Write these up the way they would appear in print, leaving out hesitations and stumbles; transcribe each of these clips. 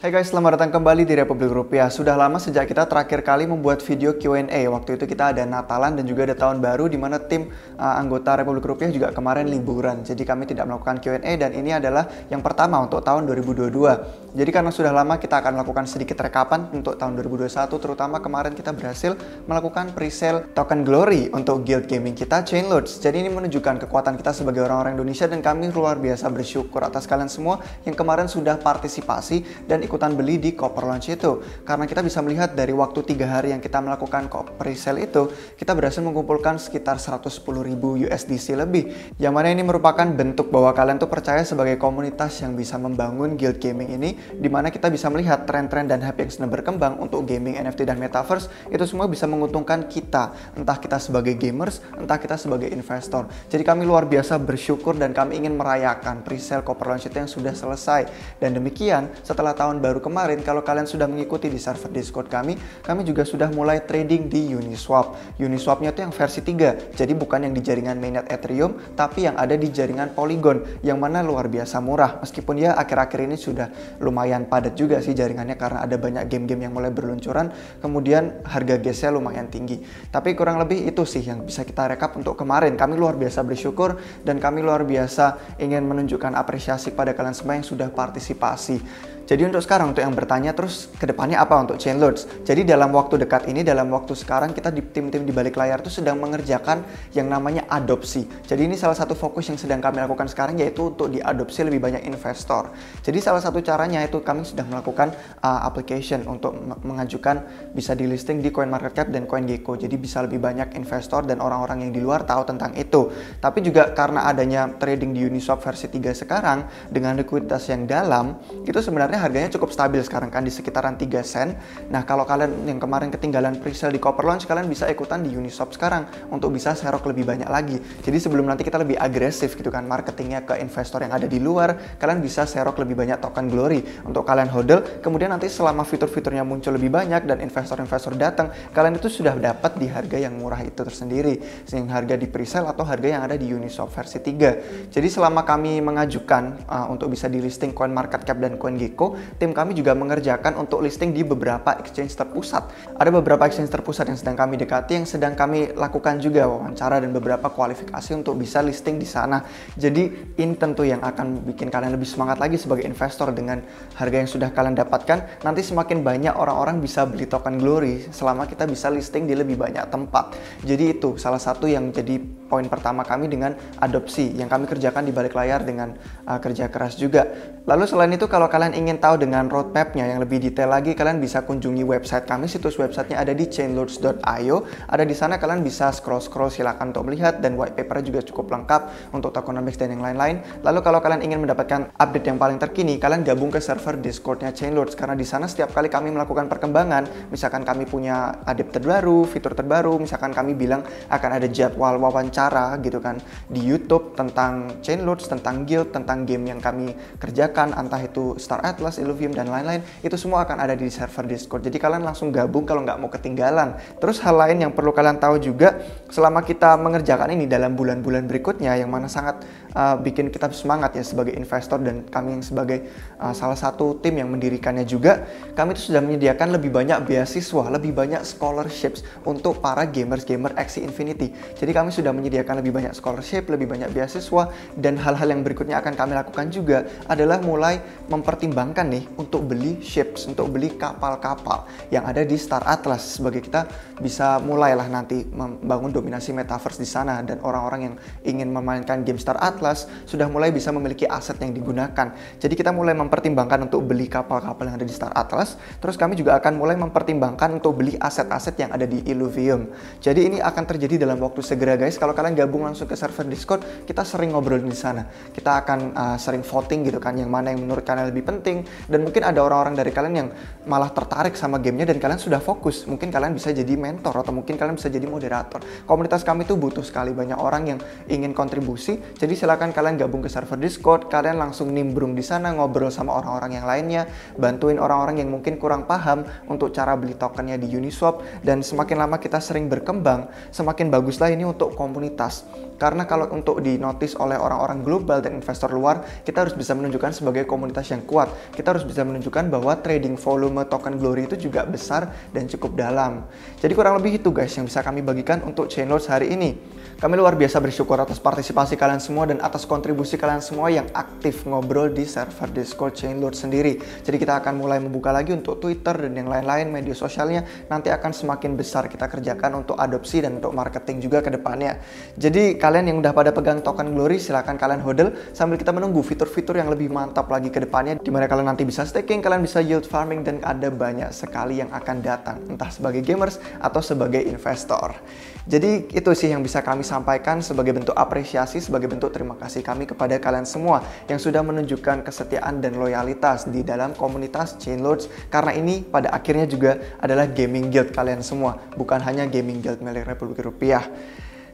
Hai guys, selamat datang kembali di Republik Rupiah. Sudah lama sejak kita terakhir kali membuat video Q&A. Waktu itu kita ada Natalan dan juga ada tahun baru di mana tim anggota Republik Rupiah juga kemarin liburan. Jadi kami tidak melakukan Q&A dan ini adalah yang pertama untuk tahun 2022. Jadi karena sudah lama kita akan melakukan sedikit rekapan untuk tahun 2021, terutama kemarin kita berhasil melakukan presale token Glory untuk guild gaming kita Chainlords. Jadi ini menunjukkan kekuatan kita sebagai orang-orang Indonesia dan kami luar biasa bersyukur atas kalian semua yang kemarin sudah partisipasi dan ikutan beli di Copper Launch itu. Karena kita bisa melihat dari waktu 3 hari yang kita melakukan presale itu, kita berhasil mengumpulkan sekitar 110.000 USDC lebih. Yang mana ini merupakan bentuk bahwa kalian tuh percaya sebagai komunitas yang bisa membangun guild gaming ini, dimana kita bisa melihat tren-tren dan hype yang sedang berkembang untuk gaming, NFT, dan Metaverse. Itu semua bisa menguntungkan kita, entah kita sebagai gamers, entah kita sebagai investor. Jadi kami luar biasa bersyukur dan kami ingin merayakan presale Copper Launch itu yang sudah selesai. Dan demikian, setelah tahun baru kemarin, kalau kalian sudah mengikuti di server Discord kami juga sudah mulai trading di Uniswap. Uniswapnya itu yang versi 3, jadi bukan yang di jaringan mainnet Ethereum, tapi yang ada di jaringan Polygon, yang mana luar biasa murah. Meskipun ya akhir-akhir ini sudah lumayan padat juga sih jaringannya karena ada banyak game-game yang mulai berluncuran, kemudian harga gasnya lumayan tinggi. Tapi kurang lebih itu sih yang bisa kita rekap untuk kemarin. Kami luar biasa bersyukur dan kami luar biasa ingin menunjukkan apresiasi pada kalian semua yang sudah partisipasi. Jadi untuk sekarang, untuk yang bertanya terus kedepannya apa untuk Chainlords? Jadi dalam waktu dekat ini, dalam waktu sekarang kita di tim-tim di balik layar itu sedang mengerjakan yang namanya adopsi. Jadi ini salah satu fokus yang sedang kami lakukan sekarang, yaitu untuk diadopsi lebih banyak investor. Jadi salah satu caranya itu kami sudah melakukan application untuk mengajukan bisa di listing di CoinMarketCap dan CoinGecko. Jadi bisa lebih banyak investor dan orang-orang yang di luar tahu tentang itu. Tapi juga karena adanya trading di Uniswap versi 3 sekarang dengan likuiditas yang dalam, itu sebenarnya harganya cukup stabil sekarang kan di sekitaran 3 sen. Nah, kalau kalian yang kemarin ketinggalan presale di Copper Launch, kalian bisa ikutan di Uniswap sekarang untuk bisa serok lebih banyak lagi. Jadi sebelum nanti kita lebih agresif gitu kan marketingnya ke investor yang ada di luar, kalian bisa serok lebih banyak token Glory untuk kalian hodl. Kemudian nanti selama fitur-fiturnya muncul lebih banyak dan investor-investor datang, kalian itu sudah dapat di harga yang murah itu tersendiri, sehingga harga di presale atau harga yang ada di Uniswap versi 3. Jadi selama kami mengajukan untuk bisa di listing CoinMarketCap dan CoinGecko, tim kami juga mengerjakan untuk listing di beberapa exchange terpusat. Ada beberapa exchange terpusat yang sedang kami dekati, yang sedang kami lakukan juga wawancara dan beberapa kualifikasi untuk bisa listing di sana. Jadi ini tentu yang akan bikin kalian lebih semangat lagi sebagai investor. Dengan harga yang sudah kalian dapatkan, nanti semakin banyak orang-orang bisa beli token Glory selama kita bisa listing di lebih banyak tempat. Jadi itu salah satu yang jadi poin pertama kami dengan adopsi yang kami kerjakan di balik layar dengan kerja keras juga. Lalu selain itu, kalau kalian ingin tahu dengan roadmapnya yang lebih detail lagi, kalian bisa kunjungi website kami. Situs websitenya ada di chainlords.io. Ada di sana kalian bisa scroll-scroll, silakan untuk melihat, dan white paper juga cukup lengkap untuk tokenomics dan yang lain-lain. Lalu kalau kalian ingin mendapatkan update yang paling terkini, kalian gabung ke server Discord-nya Chainlords, karena di sana setiap kali kami melakukan perkembangan, misalkan kami punya update terbaru, fitur terbaru, misalkan kami bilang akan ada jadwal wawancara gitu kan di YouTube tentang Chainlords, tentang guild, tentang game yang kami kerjakan, entah itu Star Atlas, Illuvium, dan lain-lain, itu semua akan ada di server Discord. Jadi kalian langsung gabung kalau nggak mau ketinggalan. Terus hal lain yang perlu kalian tahu juga, selama kita mengerjakan ini dalam bulan-bulan berikutnya, yang mana sangat bikin kita semangat ya sebagai investor, dan kami yang sebagai salah satu tim yang mendirikannya juga, kami itu sudah menyediakan lebih banyak beasiswa, lebih banyak scholarships untuk para gamer Axie Infinity. Jadi kami sudah menyediakan lebih banyak scholarship, lebih banyak beasiswa, dan hal-hal yang berikutnya akan kami lakukan juga adalah mulai mempertimbangkan nih untuk beli ships, untuk beli kapal-kapal yang ada di Star Atlas, sebagai kita bisa mulailah nanti membangun dominasi metaverse di sana, dan orang-orang yang ingin memainkan game Star Atlas sudah mulai bisa memiliki aset yang digunakan. Jadi kita mulai mempertimbangkan untuk beli kapal-kapal yang ada di Star Atlas. Terus kami juga akan mulai mempertimbangkan untuk beli aset-aset yang ada di Illuvium. Jadi ini akan terjadi dalam waktu segera guys. Kalau kalian gabung langsung ke server Discord, kita sering ngobrol di sana. Kita akan sering voting gitu kan, yang mana yang menurut kalian lebih penting. Dan mungkin ada orang-orang dari kalian yang malah tertarik sama gamenya dan kalian sudah fokus. Mungkin kalian bisa jadi mentor atau mungkin kalian bisa jadi moderator. Komunitas kami tuh butuh sekali banyak orang yang ingin kontribusi. Jadi silakan kalian gabung ke server Discord, kalian langsung nimbrung di sana, ngobrol sama orang-orang yang lainnya, bantuin orang-orang yang mungkin kurang paham untuk cara beli tokennya di Uniswap. Dan semakin lama kita sering berkembang, semakin baguslah ini untuk komunitas komunitas. Karena kalau untuk dinotis oleh orang-orang global dan investor luar, kita harus bisa menunjukkan sebagai komunitas yang kuat. Kita harus bisa menunjukkan bahwa trading volume token Glory itu juga besar dan cukup dalam. Jadi kurang lebih itu guys yang bisa kami bagikan untuk Chainlords hari ini. Kami luar biasa bersyukur atas partisipasi kalian semua dan atas kontribusi kalian semua yang aktif ngobrol di server Discord Chainlords sendiri. Jadi kita akan mulai membuka lagi untuk Twitter dan yang lain-lain media sosialnya. Nanti akan semakin besar kita kerjakan untuk adopsi dan untuk marketing juga ke depannya. Jadi kalian yang udah pada pegang token Glory, silahkan kalian hodl sambil kita menunggu fitur-fitur yang lebih mantap lagi ke depannya, dimana kalian nanti bisa staking, kalian bisa yield farming, dan ada banyak sekali yang akan datang, entah sebagai gamers atau sebagai investor. Jadi itu sih yang bisa kami sampaikan sebagai bentuk apresiasi, sebagai bentuk terima kasih kami kepada kalian semua yang sudah menunjukkan kesetiaan dan loyalitas di dalam komunitas Chainlords, karena ini pada akhirnya juga adalah gaming guild kalian semua, bukan hanya gaming guild milik Republik Rupiah.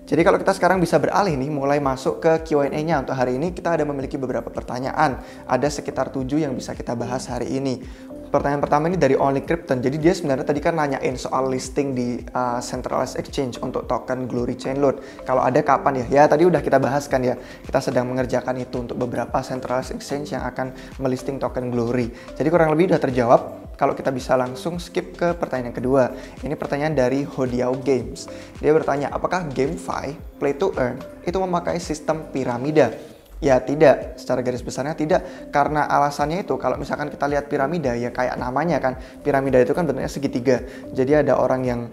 Jadi kalau kita sekarang bisa beralih nih, mulai masuk ke Q&A-nya untuk hari ini, kita ada memiliki beberapa pertanyaan. Ada sekitar 7 yang bisa kita bahas hari ini. Pertanyaan pertama ini dari Only Krypton. Jadi dia sebenarnya tadi kan nanyain soal listing di centralized exchange untuk token Glory Chainlord. Kalau ada kapan ya? Ya tadi udah kita bahas kan ya. Kita sedang mengerjakan itu untuk beberapa centralized exchange yang akan melisting token Glory. Jadi kurang lebih udah terjawab. Kalau kita bisa langsung skip ke pertanyaan yang kedua. Ini pertanyaan dari Hodiao Games. Dia bertanya, apakah GameFi Play to Earn itu memakai sistem piramida? Ya tidak, secara garis besarnya tidak, karena alasannya itu kalau misalkan kita lihat piramida ya kayak namanya kan, piramida itu kan bentuknya segitiga. Jadi ada orang yang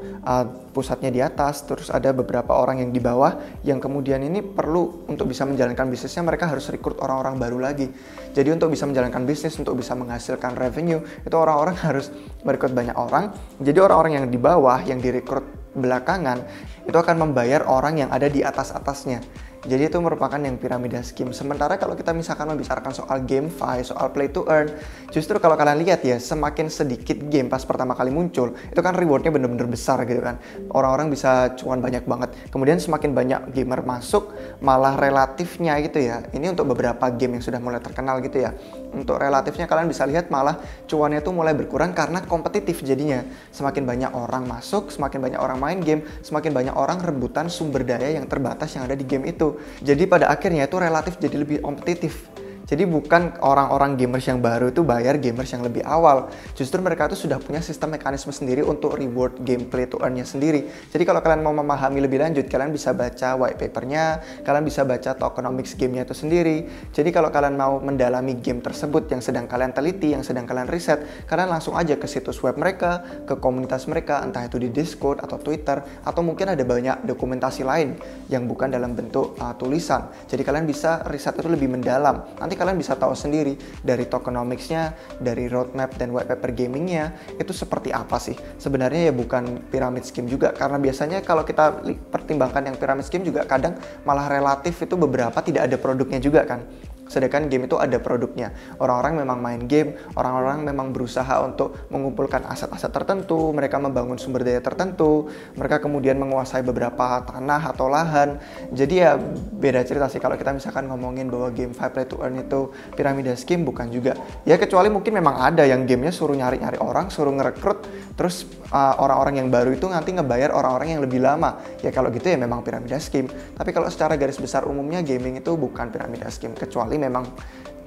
pusatnya di atas, terus ada beberapa orang yang di bawah, yang kemudian ini perlu untuk bisa menjalankan bisnisnya mereka harus rekrut orang-orang baru lagi. Jadi untuk bisa menjalankan bisnis, untuk bisa menghasilkan revenue, itu orang-orang harus merekrut banyak orang. Jadi orang-orang yang di bawah, yang direkrut belakangan, itu akan membayar orang yang ada di atas-atasnya. Jadi itu merupakan yang piramida scheme. Sementara kalau kita misalkan membicarakan soal GameFi, soal play to earn, justru kalau kalian lihat ya, semakin sedikit game pas pertama kali muncul, itu kan rewardnya bener-bener besar gitu kan. Orang-orang bisa cuan banyak banget. Kemudian semakin banyak gamer masuk, malah relatifnya gitu ya. Ini untuk beberapa game yang sudah mulai terkenal gitu ya. Untuk relatifnya kalian bisa lihat malah cuannya tuh mulai berkurang karena kompetitif jadinya. Semakin banyak orang masuk, semakin banyak orang main game, semakin banyak orang rebutan sumber daya yang terbatas yang ada di game itu. Jadi pada akhirnya itu relatif jadi lebih kompetitif. Jadi bukan orang-orang gamers yang baru itu bayar gamers yang lebih awal. Justru mereka itu sudah punya sistem mekanisme sendiri untuk reward gameplay to earn-nya sendiri. Jadi kalau kalian mau memahami lebih lanjut, kalian bisa baca white paper-nya, kalian bisa baca tokenomics game-nya itu sendiri. Jadi kalau kalian mau mendalami game tersebut yang sedang kalian teliti, yang sedang kalian riset, kalian langsung aja ke situs web mereka, ke komunitas mereka, entah itu di Discord atau Twitter, atau mungkin ada banyak dokumentasi lain yang bukan dalam bentuk tulisan. Jadi kalian bisa riset itu lebih mendalam. Nanti kalian bisa tahu sendiri dari tokenomics-nya, dari roadmap dan white paper gaming-nya itu seperti apa sih. Sebenarnya ya bukan pyramid scheme juga, karena biasanya kalau kita pertimbangkan yang pyramid scheme juga kadang malah relatif itu beberapa tidak ada produknya juga kan. Sedangkan game itu ada produknya. Orang-orang memang main game, orang-orang memang berusaha untuk mengumpulkan aset-aset tertentu, mereka membangun sumber daya tertentu, mereka kemudian menguasai beberapa tanah atau lahan. Jadi ya beda cerita sih kalau kita misalkan ngomongin bahwa GameFi Play to Earn itu piramida scheme, bukan juga. Ya kecuali mungkin memang ada yang gamenya suruh nyari-nyari orang, suruh ngerekrut, terus orang-orang yang baru itu nanti ngebayar orang-orang yang lebih lama. Ya kalau gitu ya memang piramida scheme. Tapi kalau secara garis besar umumnya gaming itu bukan piramida scheme, kecuali memang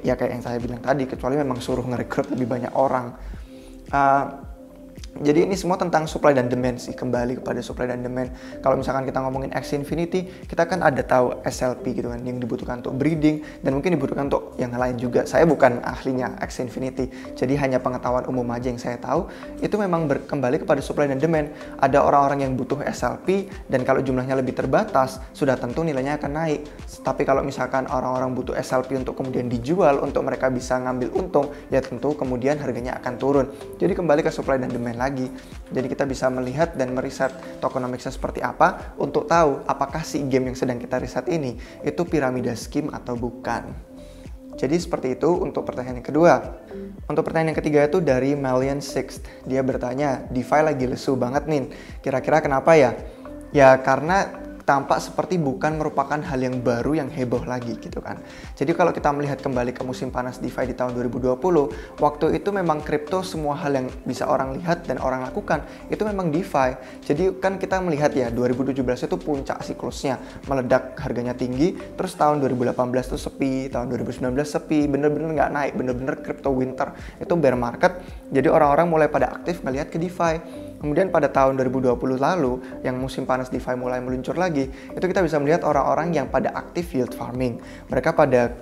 ya kayak yang saya bilang tadi, kecuali memang suruh ngerekrut lebih banyak orang. Jadi ini semua tentang supply dan demand sih, kembali kepada supply dan demand. Kalau misalkan kita ngomongin Axie Infinity, kita kan ada tahu SLP gitu kan, yang dibutuhkan untuk breeding dan mungkin dibutuhkan untuk yang lain juga. Saya bukan ahlinya Axie Infinity, jadi hanya pengetahuan umum aja yang saya tahu. Itu memang kembali kepada supply dan demand. Ada orang-orang yang butuh SLP dan kalau jumlahnya lebih terbatas, sudah tentu nilainya akan naik. Tapi kalau misalkan orang-orang butuh SLP untuk kemudian dijual, untuk mereka bisa ngambil untung, ya tentu kemudian harganya akan turun. Jadi kembali ke supply dan demand lagi. Jadi kita bisa melihat dan meriset tokenomics-nya seperti apa untuk tahu apakah si game yang sedang kita riset ini itu piramida scheme atau bukan. Jadi seperti itu untuk pertanyaan yang kedua. Untuk pertanyaan yang ketiga itu dari Malian Sixth. Dia bertanya, DeFi lagi lesu banget nih. Kira-kira kenapa ya? Ya karena tampak seperti bukan merupakan hal yang baru yang heboh lagi gitu kan. Jadi kalau kita melihat kembali ke musim panas DeFi di tahun 2020, waktu itu memang kripto semua hal yang bisa orang lihat dan orang lakukan itu memang DeFi. Jadi kan kita melihat ya 2017 itu puncak siklusnya, meledak harganya tinggi, terus tahun 2018 itu sepi, tahun 2019 sepi, bener-bener nggak naik, bener-bener crypto winter, itu bear market. Jadi orang-orang mulai pada aktif melihat ke DeFi. Kemudian pada tahun 2020 lalu, yang musim panas DeFi mulai meluncur lagi, itu kita bisa melihat orang-orang yang pada aktif yield farming. Mereka pada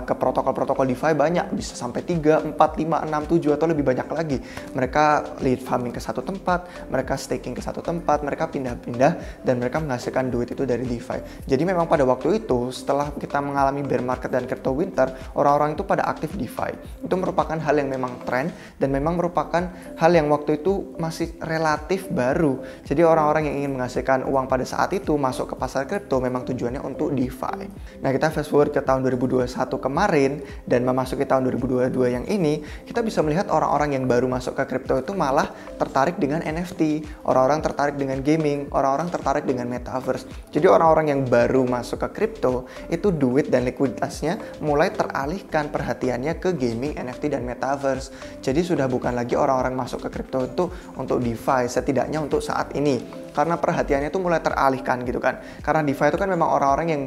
ke protokol-protokol DeFi banyak, bisa sampai 3, 4, 5, 6, 7, atau lebih banyak lagi. Mereka lead farming ke satu tempat, mereka staking ke satu tempat, mereka pindah-pindah, dan mereka menghasilkan duit itu dari DeFi. Jadi memang pada waktu itu, setelah kita mengalami bear market dan crypto winter, orang-orang itu pada aktif DeFi. Itu merupakan hal yang memang tren, dan memang merupakan hal yang waktu itu masih relatif baru. Jadi orang-orang yang ingin menghasilkan uang pada saat itu masuk ke pasar kripto memang tujuannya untuk DeFi. Nah, kita fast forward ke tahun 2021 kemarin dan memasuki tahun 2022 yang ini, kita bisa melihat orang-orang yang baru masuk ke kripto itu malah tertarik dengan NFT, orang-orang tertarik dengan gaming, orang-orang tertarik dengan metaverse. Jadi orang-orang yang baru masuk ke kripto itu duit dan likuiditasnya mulai teralihkan perhatiannya ke gaming, NFT dan metaverse. Jadi sudah bukan lagi orang-orang masuk ke kripto itu untuk DeFi, setidaknya untuk saat ini. Karena perhatiannya itu mulai teralihkan gitu kan. Karena DeFi itu kan memang orang-orang yang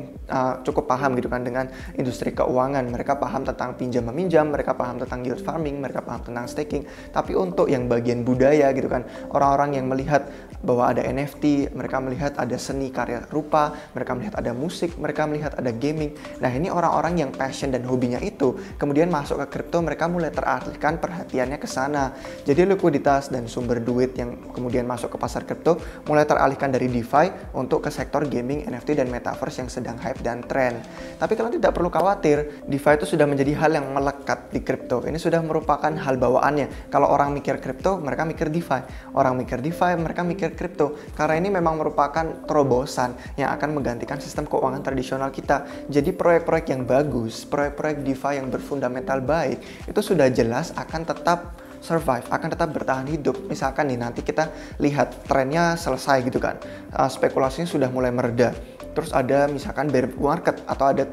cukup paham gitu kan dengan industri keuangan. Mereka paham tentang pinjam meminjam, mereka paham tentang yield farming, mereka paham tentang staking. Tapi untuk yang bagian budaya gitu kan, orang-orang yang melihat bahwa ada NFT, mereka melihat ada seni karya rupa, mereka melihat ada musik, mereka melihat ada gaming. Nah, ini orang-orang yang passion dan hobinya itu kemudian masuk ke kripto, mereka mulai teralihkan perhatiannya ke sana. Jadi likuiditas dan sumber duit yang kemudian masuk ke pasar kripto mulai teralihkan dari DeFi untuk ke sektor gaming, NFT, dan metaverse yang sedang hype dan tren. Tapi kalian tidak perlu khawatir, DeFi itu sudah menjadi hal yang melekat di kripto. Ini sudah merupakan hal bawaannya. Kalau orang mikir kripto, mereka mikir DeFi. Orang mikir DeFi, mereka mikir kripto. Karena ini memang merupakan terobosan yang akan menggantikan sistem keuangan tradisional kita. Jadi proyek-proyek yang bagus, proyek-proyek DeFi yang berfundamental baik, itu sudah jelas akan tetap survive, akan tetap bertahan hidup. Misalkan nih nanti kita lihat trennya selesai gitu kan, spekulasinya sudah mulai mereda, terus ada misalkan bear market atau ada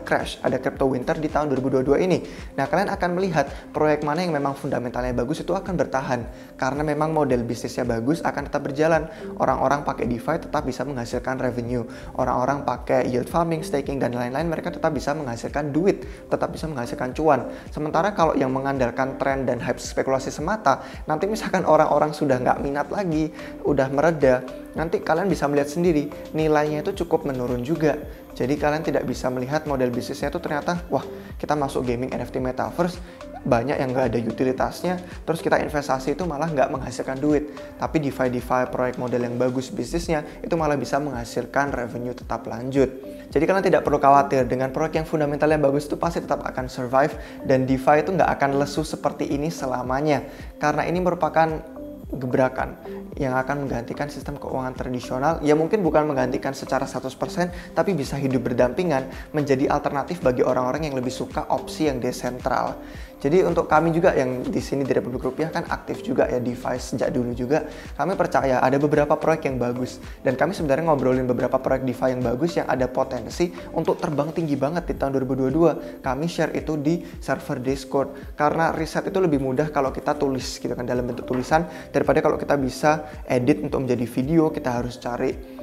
crash, ada crypto winter di tahun 2022 ini. Nah, kalian akan melihat proyek mana yang memang fundamentalnya bagus itu akan bertahan karena memang model bisnisnya bagus, akan tetap berjalan. Orang-orang pakai DeFi tetap bisa menghasilkan revenue, orang-orang pakai yield farming, staking dan lain-lain, mereka tetap bisa menghasilkan duit, tetap bisa menghasilkan cuan. Sementara kalau yang mengandalkan tren dan hype spekulasi semata, nanti misalkan orang-orang sudah nggak minat lagi, udah mereda, nanti kalian bisa melihat sendiri nilainya itu cukup menurun juga. Jadi kalian tidak bisa melihat model bisnisnya itu ternyata, wah kita masuk gaming, NFT, metaverse, banyak yang nggak ada utilitasnya, terus kita investasi itu malah nggak menghasilkan duit. Tapi DeFi proyek model yang bagus bisnisnya, itu malah bisa menghasilkan revenue tetap lanjut. Jadi kalian tidak perlu khawatir, dengan proyek yang fundamental yang bagus itu pasti tetap akan survive, dan DeFi itu nggak akan lesu seperti ini selamanya. Karena ini merupakan gebrakan yang akan menggantikan sistem keuangan tradisional, ya mungkin bukan menggantikan secara 100%, tapi bisa hidup berdampingan menjadi alternatif bagi orang-orang yang lebih suka opsi yang desentral. Jadi untuk kami juga yang di sini di Republik Rupiah kan aktif juga ya DeFi sejak dulu juga. Kami percaya ada beberapa proyek yang bagus, dan kami sebenarnya ngobrolin beberapa proyek DeFi yang bagus yang ada potensi untuk terbang tinggi banget di tahun 2022. Kami share itu di server Discord karena riset itu lebih mudah kalau kita tulis gitu kan dalam bentuk tulisan, daripada kalau kita bisa edit untuk menjadi video, kita harus cari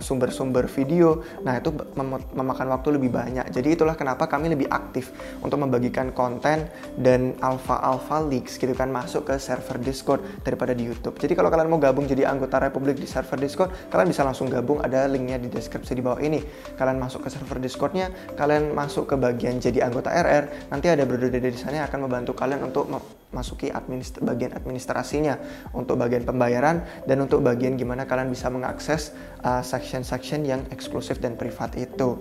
sumber-sumber video. Nah, itu memakan waktu lebih banyak. Jadi itulah kenapa kami lebih aktif untuk membagikan konten dan alpha leaks gitu kan masuk ke server Discord daripada di YouTube. Jadi kalau kalian mau gabung jadi anggota Republik di server Discord, kalian bisa langsung gabung, ada linknya di deskripsi di bawah ini. Kalian masuk ke server Discordnya, kalian masuk ke bagian jadi anggota RR, nanti ada Bro Dede di sana yang akan membantu kalian untuk masuki bagian administrasinya, untuk bagian pembayaran, dan untuk bagian gimana kalian bisa mengakses section-section yang eksklusif dan privat itu.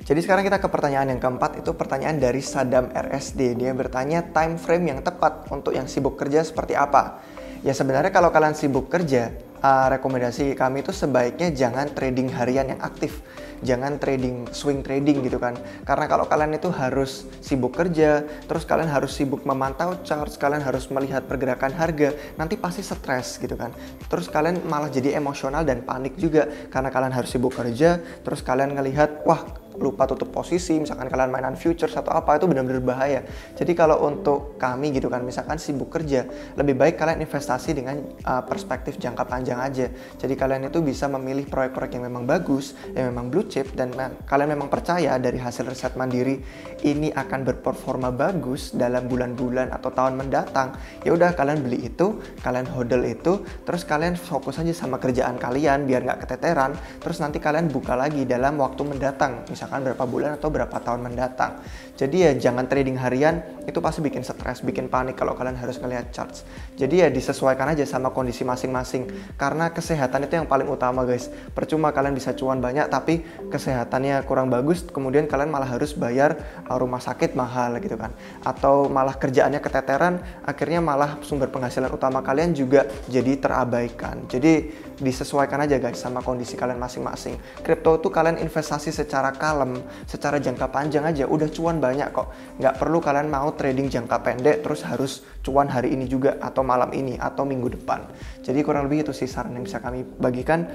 Jadi sekarang kita ke pertanyaan yang keempat, itu pertanyaan dari Sadam RSD. Dia bertanya time frame yang tepat untuk yang sibuk kerja seperti apa. Ya sebenarnya kalau kalian sibuk kerja, rekomendasi kami itu sebaiknya jangan trading harian yang aktif, jangan trading swing trading gitu kan. Karena kalau kalian itu harus sibuk kerja, terus kalian harus sibuk memantau chart, kalian harus melihat pergerakan harga, nanti pasti stres gitu kan. Terus kalian malah jadi emosional dan panik juga karena kalian harus sibuk kerja, terus kalian ngelihat wah lupa tutup posisi, misalkan kalian mainan futures atau apa, itu benar-benar bahaya. Jadi kalau untuk kami gitu kan, misalkan sibuk kerja, lebih baik kalian investasi dengan perspektif jangka panjang aja. Jadi kalian itu bisa memilih proyek-proyek yang memang bagus, yang memang blue chip, dan kalian memang percaya dari hasil riset mandiri ini akan berperforma bagus dalam bulan-bulan atau tahun mendatang. Ya udah, kalian beli itu, kalian hodl itu, terus kalian fokus aja sama kerjaan kalian biar nggak keteteran. Terus nanti kalian buka lagi dalam waktu mendatang, misalkan berapa bulan atau berapa tahun mendatang. Jadi ya jangan trading harian, itu pasti bikin stres, bikin panik kalau kalian harus ngelihat charts. Jadi ya disesuaikan aja sama kondisi masing-masing, karena kesehatan itu yang paling utama guys. Percuma kalian bisa cuan banyak tapi kesehatannya kurang bagus, kemudian kalian malah harus bayar rumah sakit mahal gitu kan, atau malah kerjaannya keteteran, akhirnya malah sumber penghasilan utama kalian juga jadi terabaikan. Jadi disesuaikan aja guys sama kondisi kalian masing-masing. Kripto itu kalian investasi secara kalem, secara jangka panjang aja udah cuan banyak kok. Nggak perlu kalian mau trading jangka pendek terus harus cuan hari ini juga atau malam ini atau minggu depan. Jadi kurang lebih itu sih saran yang bisa kami bagikan.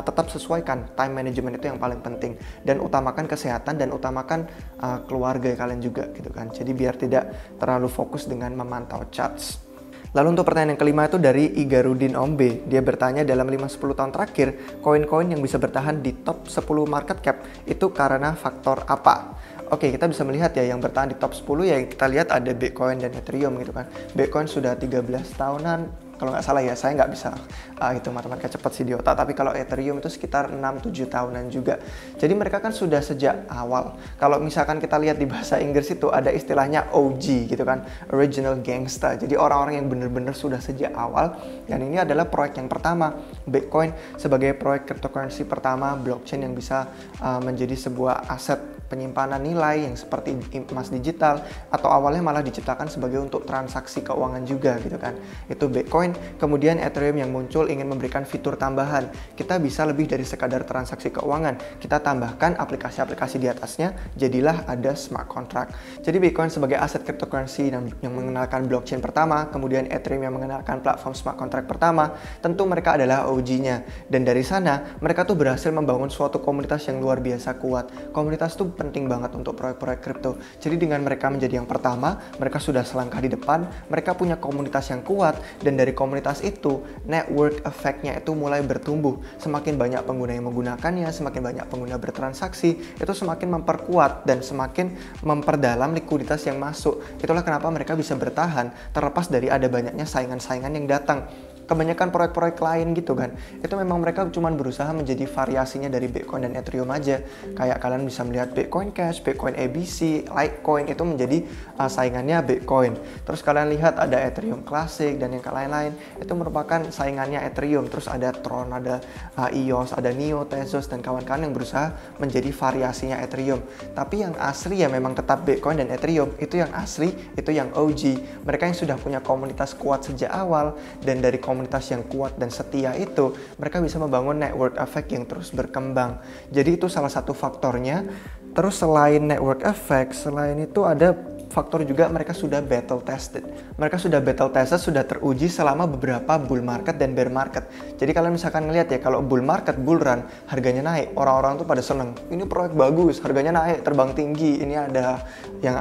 Tetap sesuaikan time management, itu yang paling penting, dan utamakan kesehatan dan utamakan keluarga kalian juga gitu kan. Jadi biar tidak terlalu fokus dengan memantau charts. Lalu untuk pertanyaan yang kelima itu dari Igarudin Ombe. Dia bertanya, dalam 5-10 tahun terakhir, koin-koin yang bisa bertahan di top 10 market cap itu karena faktor apa? Oke, kita bisa melihat ya yang bertahan di top 10 ya kita lihat ada Bitcoin dan Ethereum gitu kan. Bitcoin sudah 13 tahunan, kalau nggak salah ya, saya nggak bisa hitung matematika cepat sih di otak, tapi kalau Ethereum itu sekitar 6-7 tahunan juga. Jadi mereka kan sudah sejak awal. Kalau misalkan kita lihat di bahasa Inggris itu ada istilahnya OG gitu kan, Original Gangsta. Jadi orang-orang yang benar-benar sudah sejak awal, dan ini adalah proyek yang pertama. Bitcoin sebagai proyek cryptocurrency pertama blockchain yang bisa menjadi sebuah aset penyimpanan nilai yang seperti emas digital, atau awalnya malah diciptakan sebagai untuk transaksi keuangan juga gitu kan. Itu Bitcoin. Kemudian Ethereum yang muncul ingin memberikan fitur tambahan. Kita bisa lebih dari sekadar transaksi keuangan. Kita tambahkan aplikasi-aplikasi di atasnya, jadilah ada smart contract. Jadi Bitcoin sebagai aset cryptocurrency yang mengenalkan blockchain pertama, kemudian Ethereum yang mengenalkan platform smart contract pertama, tentu mereka adalah OG-nya. Dan dari sana mereka tuh berhasil membangun suatu komunitas yang luar biasa kuat. Komunitas tuh penting banget untuk proyek-proyek kripto. Jadi dengan mereka menjadi yang pertama, mereka sudah selangkah di depan, mereka punya komunitas yang kuat, dan dari komunitas itu, network effect-nya itu mulai bertumbuh. Semakin banyak pengguna yang menggunakannya, semakin banyak pengguna bertransaksi, itu semakin memperkuat dan semakin memperdalam likuiditas yang masuk. Itulah kenapa mereka bisa bertahan, terlepas dari ada banyaknya saingan-saingan yang datang. Kebanyakan proyek-proyek lain gitu kan, itu memang mereka cuma berusaha menjadi variasinya dari Bitcoin dan Ethereum aja. Kayak kalian bisa melihat Bitcoin Cash, Bitcoin ABC, Litecoin itu menjadi saingannya Bitcoin. Terus kalian lihat ada Ethereum Classic dan yang lain-lain, itu merupakan saingannya Ethereum. Terus ada Tron, ada EOS, ada Neo, Tezos, dan kawan-kawan yang berusaha menjadi variasinya Ethereum. Tapi yang asli ya memang tetap Bitcoin dan Ethereum, itu yang asli, itu yang OG. Mereka yang sudah punya komunitas kuat sejak awal, dan dari komunitas yang kuat dan setia itu, mereka bisa membangun network effect yang terus berkembang. Jadi itu salah satu faktornya. Terus selain network effect, selain itu ada faktor juga mereka sudah battle tested. Mereka sudah battle tested, sudah teruji selama beberapa bull market dan bear market. Jadi kalian misalkan ngelihat ya, kalau bull market, bull run, harganya naik, orang-orang tuh pada seneng. Ini proyek bagus, harganya naik, terbang tinggi. Ini ada yang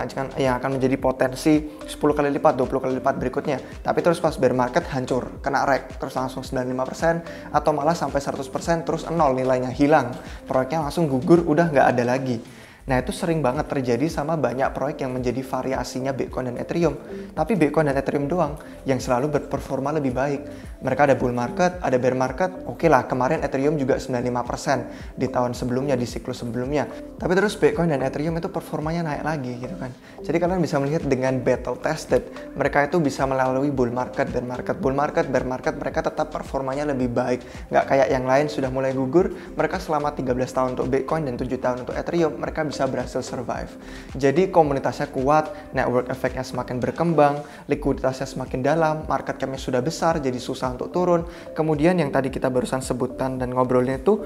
akan menjadi potensi 10 kali lipat, 20 kali lipat berikutnya. Tapi terus pas bear market hancur, kena wreck, terus langsung 95% atau malah sampai 100%, terus nol nilainya, hilang. Proyeknya langsung gugur, udah nggak ada lagi. Nah itu sering banget terjadi sama banyak proyek yang menjadi variasinya Bitcoin dan Ethereum. Tapi Bitcoin dan Ethereum doang yang selalu berperforma lebih baik. Mereka ada bull market, ada bear market, oke lah, kemarin Ethereum juga 95% di tahun sebelumnya, di siklus sebelumnya. Tapi terus Bitcoin dan Ethereum itu performanya naik lagi gitu kan. Jadi kalian bisa melihat dengan battle tested, mereka itu bisa melalui bull market, bear market, bull market, bear market, mereka tetap performanya lebih baik. Nggak kayak yang lain sudah mulai gugur, mereka selama 13 tahun untuk Bitcoin dan 7 tahun untuk Ethereum, mereka bisa bisa berhasil survive. Jadi komunitasnya kuat, network efeknya semakin berkembang, likuiditasnya semakin dalam, market cap-nya sudah besar jadi susah untuk turun. Kemudian yang tadi kita barusan sebutkan dan ngobrolnya itu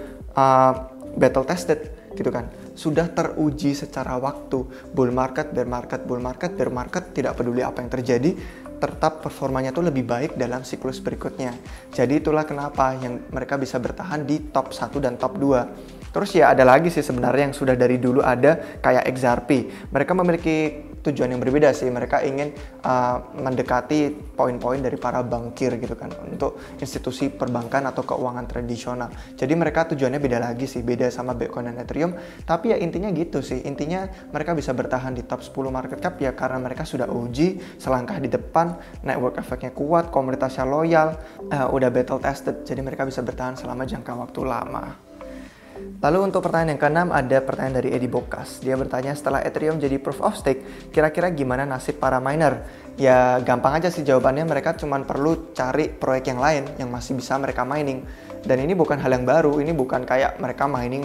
battle tested gitu kan, sudah teruji secara waktu. Bull market, bear market, bull market, bear market, tidak peduli apa yang terjadi, tetap performanya tuh lebih baik dalam siklus berikutnya. Jadi itulah kenapa yang mereka bisa bertahan di top 1 dan top 2. Terus ya ada lagi sih sebenarnya yang sudah dari dulu ada, kayak XRP. Mereka memiliki tujuan yang berbeda sih. Mereka ingin mendekati poin-poin dari para bankir gitu kan, untuk institusi perbankan atau keuangan tradisional. Jadi mereka tujuannya beda lagi sih, beda sama Bitcoin dan Ethereum. Tapi ya intinya gitu sih. Intinya mereka bisa bertahan di top 10 market cap ya karena mereka sudah uji selangkah di depan, network efeknya kuat, komunitasnya loyal, udah battle tested. Jadi mereka bisa bertahan selama jangka waktu lama. Lalu untuk pertanyaan yang keenam ada pertanyaan dari Edi Bokas. Dia bertanya, setelah Ethereum jadi proof of stake, kira-kira gimana nasib para miner? Ya gampang aja sih jawabannya, mereka cuma perlu cari proyek yang lain yang masih bisa mereka mining. Dan ini bukan hal yang baru, ini bukan kayak mereka mining,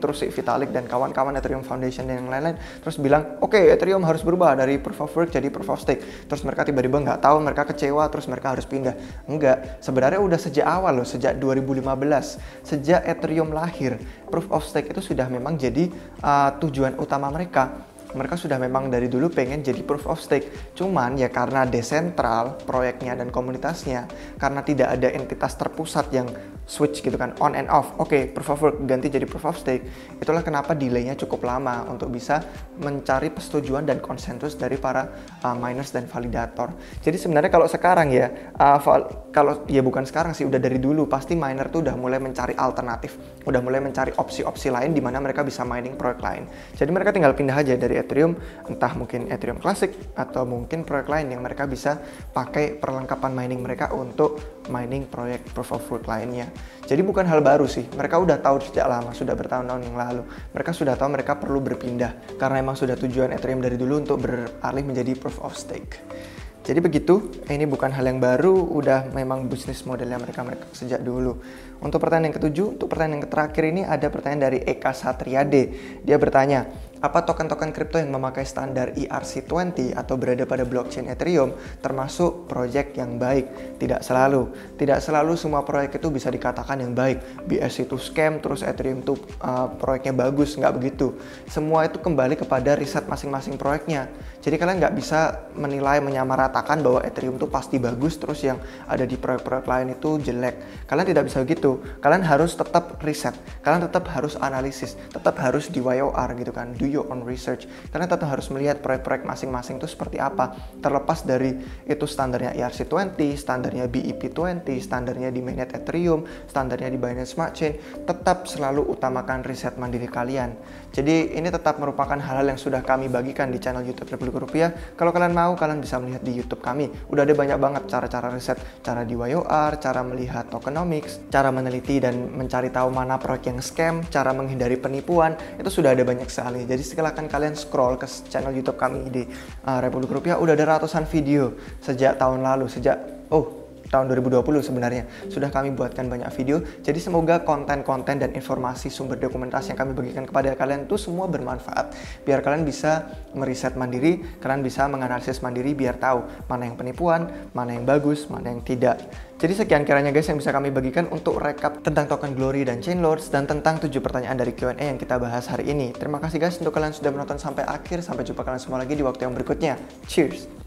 terus si Vitalik dan kawan-kawan Ethereum Foundation dan yang lain-lain terus bilang, oke, Ethereum harus berubah dari proof of work jadi proof of stake. Terus mereka tiba-tiba nggak tahu, mereka kecewa, terus mereka harus pindah. Enggak, sebenarnya udah sejak awal loh, sejak 2015, sejak Ethereum lahir, proof of stake itu sudah memang jadi tujuan utama mereka. Mereka sudah memang dari dulu pengen jadi proof of stake. Cuman ya karena desentral proyeknya dan komunitasnya, karena tidak ada entitas terpusat yang switch gitu kan, on and off. Oke, proof of work ganti jadi proof of stake. Itulah kenapa delaynya cukup lama untuk bisa mencari persetujuan dan konsensus dari para miners dan validator. Jadi sebenarnya kalau sekarang ya, kalau ya bukan sekarang sih, udah dari dulu pasti miner tuh udah mulai mencari alternatif, udah mulai mencari opsi-opsi lain di mana mereka bisa mining proyek lain. Jadi mereka tinggal pindah aja dari Ethereum, entah mungkin Ethereum Classic atau mungkin proyek lain yang mereka bisa pakai perlengkapan mining mereka untuk mining proyek proof of work lainnya. Jadi bukan hal baru sih, mereka udah tahu sejak lama, sudah bertahun-tahun yang lalu. Mereka sudah tahu mereka perlu berpindah karena emang sudah tujuan Ethereum dari dulu untuk beralih menjadi proof of stake. Jadi begitu, ini bukan hal yang baru, udah memang bisnis modelnya mereka sejak dulu. Untuk pertanyaan yang ketujuh, untuk pertanyaan yang terakhir ini ada pertanyaan dari Eka Satriade. Dia bertanya, apa token-token kripto yang memakai standar ERC20 atau berada pada blockchain Ethereum termasuk proyek yang baik? Tidak selalu. Tidak selalu semua proyek itu bisa dikatakan yang baik. BS itu scam, terus Ethereum itu proyeknya bagus, nggak begitu. Semua itu kembali kepada riset masing-masing proyeknya. Jadi kalian nggak bisa menilai, menyamaratakan bahwa Ethereum itu pasti bagus, terus yang ada di proyek-proyek lain itu jelek. Kalian tidak bisa begitu. Kalian harus tetap riset, kalian tetap harus analisis, tetap harus di YOR gitu kan, do your own research. Kalian tetap harus melihat proyek-proyek masing-masing itu seperti apa. Terlepas dari itu standarnya ERC20, standarnya BEP20, standarnya di mainnet Ethereum, standarnya di Binance Smart Chain, tetap selalu utamakan riset mandiri kalian. Jadi ini tetap merupakan hal-hal yang sudah kami bagikan di channel YouTube Republik Rupiah. Kalau kalian mau, kalian bisa melihat di YouTube kami. Udah ada banyak banget cara-cara riset, cara di YOR, cara melihat tokenomics, cara meneliti dan mencari tahu mana proyek yang scam, cara menghindari penipuan, itu sudah ada banyak sekali. Jadi silakan kalian scroll ke channel YouTube kami di Republik Rupiah. Udah ada ratusan video sejak tahun lalu, tahun 2020 sebenarnya sudah kami buatkan banyak video. Jadi semoga konten-konten dan informasi sumber dokumentasi yang kami bagikan kepada kalian itu semua bermanfaat, biar kalian bisa meriset mandiri, kalian bisa menganalisis mandiri biar tahu mana yang penipuan, mana yang bagus, mana yang tidak. Jadi sekian kiranya guys yang bisa kami bagikan untuk rekap tentang token Glory dan Chainlords dan tentang 7 pertanyaan dari Q&A yang kita bahas hari ini. Terima kasih guys untuk kalian sudah menonton sampai akhir. Sampai jumpa kalian semua lagi di waktu yang berikutnya. Cheers!